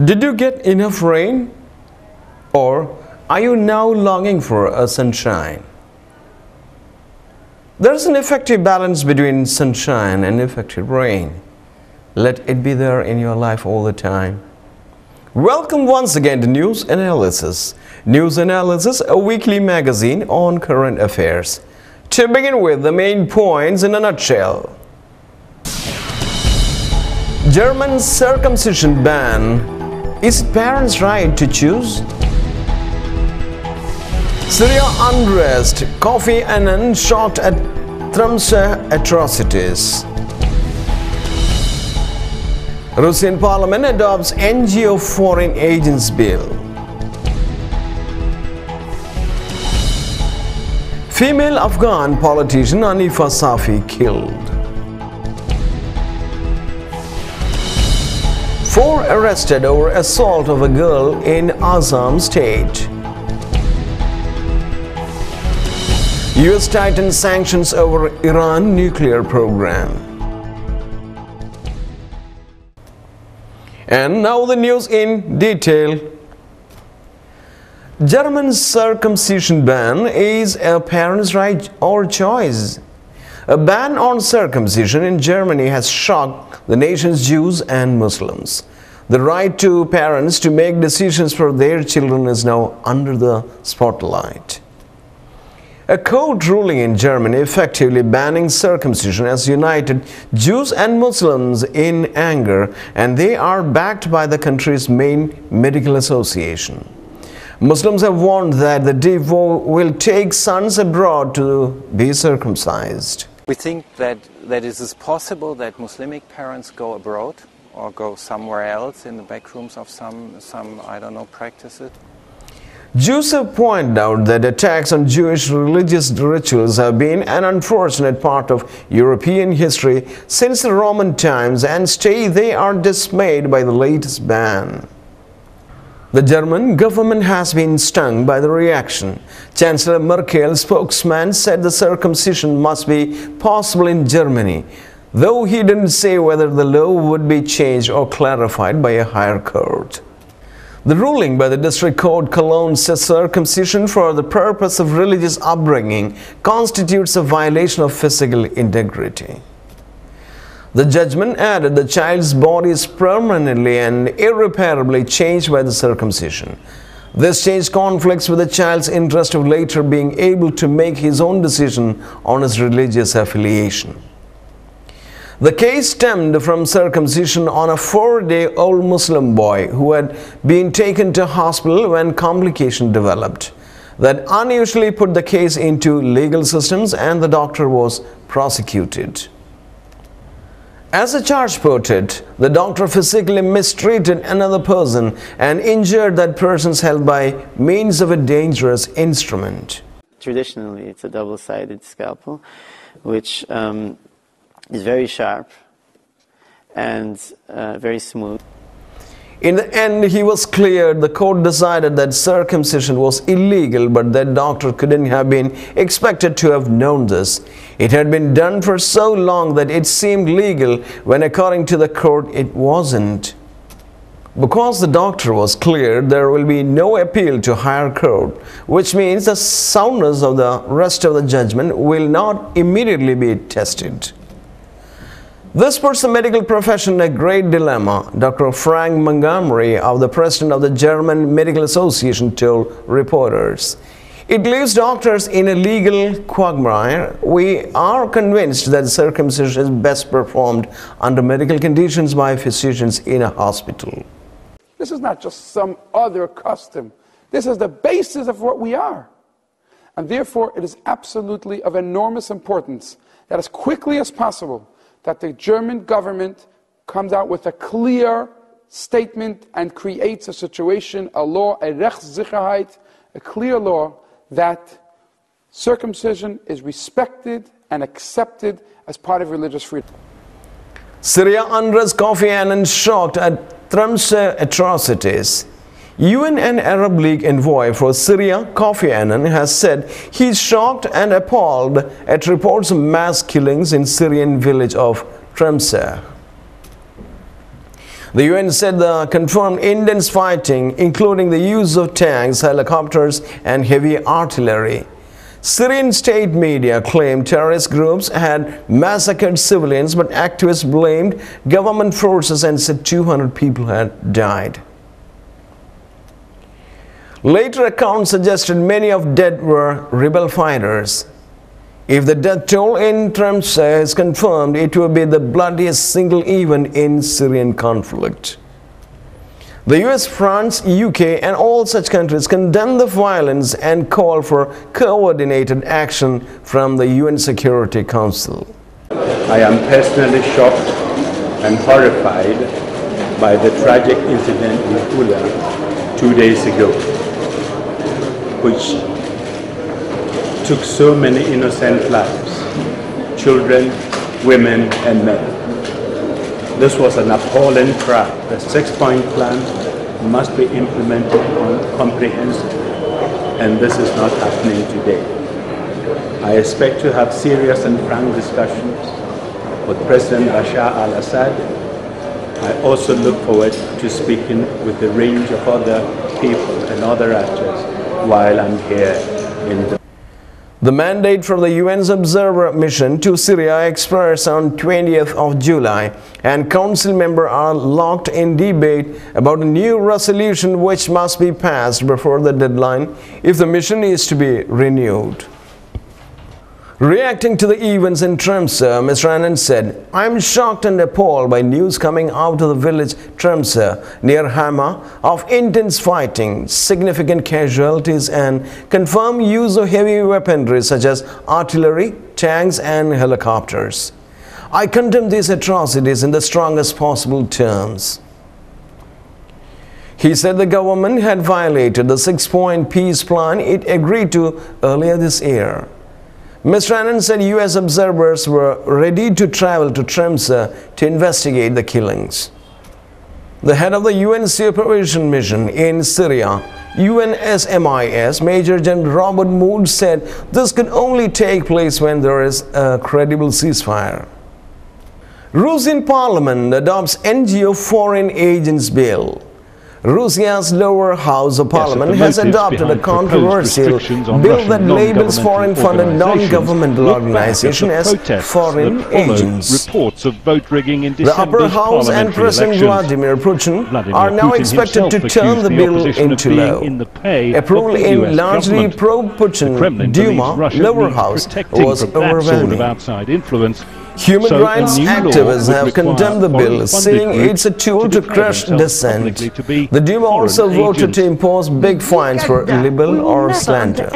Did you get enough rain? Or are you now longing for a sunshine? There's an effective balance between sunshine and effective rain. Let it be there in your life all the time. Welcome once again to News Analysis. News Analysis, a weekly magazine on current affairs. To begin with, the main points in a nutshell. German circumcision ban. Is it parents' right to choose? Syria unrest. Kofi Annan shocked at Tremseh atrocities. Russian parliament adopts NGO foreign agents bill. Female Afghan politician Hanifa Safi killed. 4 arrested over assault of a girl in Assam state. US tightens sanctions over Iran nuclear program. And now the news in detail. German circumcision ban is a parent's right or choice. A ban on circumcision in Germany has shocked the nation's Jews and Muslims. The right to parents to make decisions for their children is now under the spotlight. A court ruling in Germany effectively banning circumcision has united Jews and Muslims in anger, and they are backed by the country's main medical association. Muslims have warned that the devout will take sons abroad to be circumcised. We think that it is possible that Muslimic parents go abroad or go somewhere else in the back rooms of some I don't know, practices. Jews have pointed out that attacks on Jewish religious rituals have been an unfortunate part of European history since the Roman times, and they are dismayed by the latest ban. The German government has been stung by the reaction. Chancellor Merkel's spokesman said the circumcision must be possible in Germany, though he didn't say whether the law would be changed or clarified by a higher court. The ruling by the District Court Cologne says circumcision for the purpose of religious upbringing constitutes a violation of physical integrity. The judgment added the child's body is permanently and irreparably changed by the circumcision. This change conflicts with the child's interest of later being able to make his own decision on his religious affiliation. The case stemmed from circumcision on a 4-day-old Muslim boy who had been taken to hospital when complication developed. That unusually put the case into legal systems, and the doctor was prosecuted. As the charge put it, the doctor physically mistreated another person and injured that person's health by means of a dangerous instrument. Traditionally, it's a double-sided scalpel, which is very sharp and very smooth. In the end, he was cleared. The court decided that circumcision was illegal, but that doctor couldn't have been expected to have known this. It had been done for so long that it seemed legal, when according to the court it wasn't. Because the doctor was cleared, there will be no appeal to higher court, which means the soundness of the rest of the judgment will not immediately be tested. This puts the medical profession in a great dilemma, Dr. Frank Montgomery, the president of the German Medical Association, told reporters. It leaves doctors in a legal quagmire. We are convinced that circumcision is best performed under medical conditions by physicians in a hospital. This is not just some other custom. This is the basis of what we are. And therefore, it is absolutely of enormous importance that as quickly as possible, that the German government comes out with a clear statement and creates a situation, a law, a Rechtssicherheit, a clear law that circumcision is respected and accepted as part of religious freedom. Syria unrest. Kofi Annan shocked at Tremseh atrocities. UN and Arab League envoy for Syria, Kofi Annan, has said he's shocked and appalled at reports of mass killings in Syrian village of Tremseh. The UN said the confirmed intense fighting, including the use of tanks, helicopters and heavy artillery. Syrian state media claimed terrorist groups had massacred civilians, but activists blamed government forces and said 200 people had died. Later accounts suggested many of dead were rebel fighters. If the death toll in Tremseh is confirmed, it will be the bloodiest single event in Syrian conflict. The US, France, UK and all such countries condemn the violence and call for coordinated action from the UN Security Council. I am personally shocked and horrified by the tragic incident in Hula 2 days ago, which took so many innocent lives, children, women and men. This was an appalling crime. The 6-point plan must be implemented comprehensively, and this is not happening today. I expect to have serious and frank discussions with President Bashar al-Assad. I also look forward to speaking with a range of other people and other actors while I'm here in the The mandate for the UN's observer mission to Syria expires on 20th of July, and council members are locked in debate about a new resolution which must be passed before the deadline if the mission is to be renewed. Reacting to the events in Tremseh, Mr. Annan said, "I am shocked and appalled by news coming out of the village Tremseh near Hama of intense fighting, significant casualties and confirmed use of heavy weaponry such as artillery, tanks and helicopters. I condemn these atrocities in the strongest possible terms." He said the government had violated the 6-point peace plan it agreed to earlier this year. Mr. Annan said US observers were ready to travel to Tremseh to investigate the killings. The head of the UN supervision mission in Syria, UNSMIS, Major General Robert Mood, said this could only take place when there is a credible ceasefire. Russian Parliament adopts NGO Foreign Agents Bill. Russia's lower house of parliament has adopted a controversial bill that labels foreign-funded non-governmental organizations as foreign agents. The upper house and President Vladimir Putin are now expected to turn the bill into law. Approval in largely pro-Putin Duma lower house was overwhelming. Human rights activists have condemned the bill, saying it's a tool to crush dissent. The Duma also voted to impose big fines for libel or slander.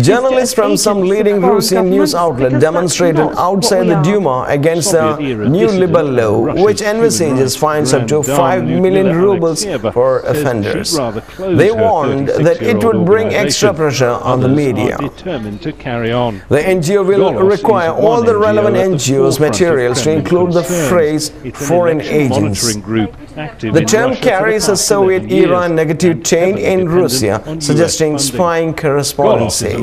Journalists from some leading Russian news outlet demonstrated outside the Duma against the new libel law, which envisages fines up to 5 million rubles for offenders. They warned that it would bring extra pressure on the media. The NGO will require all the relevant NGOs materials to include the phrase foreign agents. The term carries a Soviet-era negative chain in Russia, suggesting spying correspondency.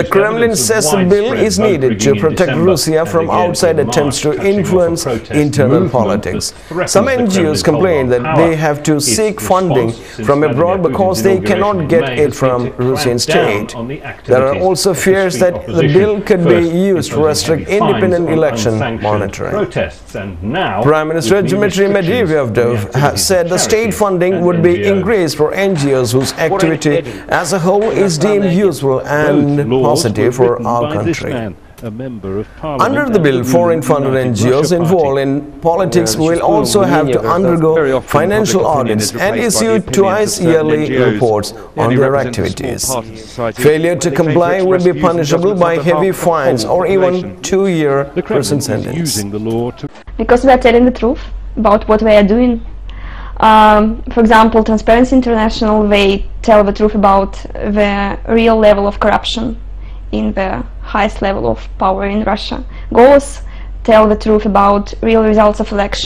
The Kremlin says the bill is needed to protect Russia from outside attempts to influence internal politics. Some NGOs complain that they have to seek funding from abroad because they cannot get it from Russian state. There are also fears that the bill could be used to restrict independent election monitoring. Prime Minister Dmitry Medvedev has said the state funding would be increased for NGOs whose activity as a whole is deemed useful and positive for our country. Under the bill, foreign-funded NGOs involved in politics will also have to undergo financial audits and issue twice-yearly reports on their activities. Failure to comply will be punishable by heavy fines or even 2-year prison sentence. Because we are telling the truth about what we are doing. For example, Transparency International, they tell the truth about the real level of corruption in the highest level of power in Russia. Goals tell the truth about real results of elections.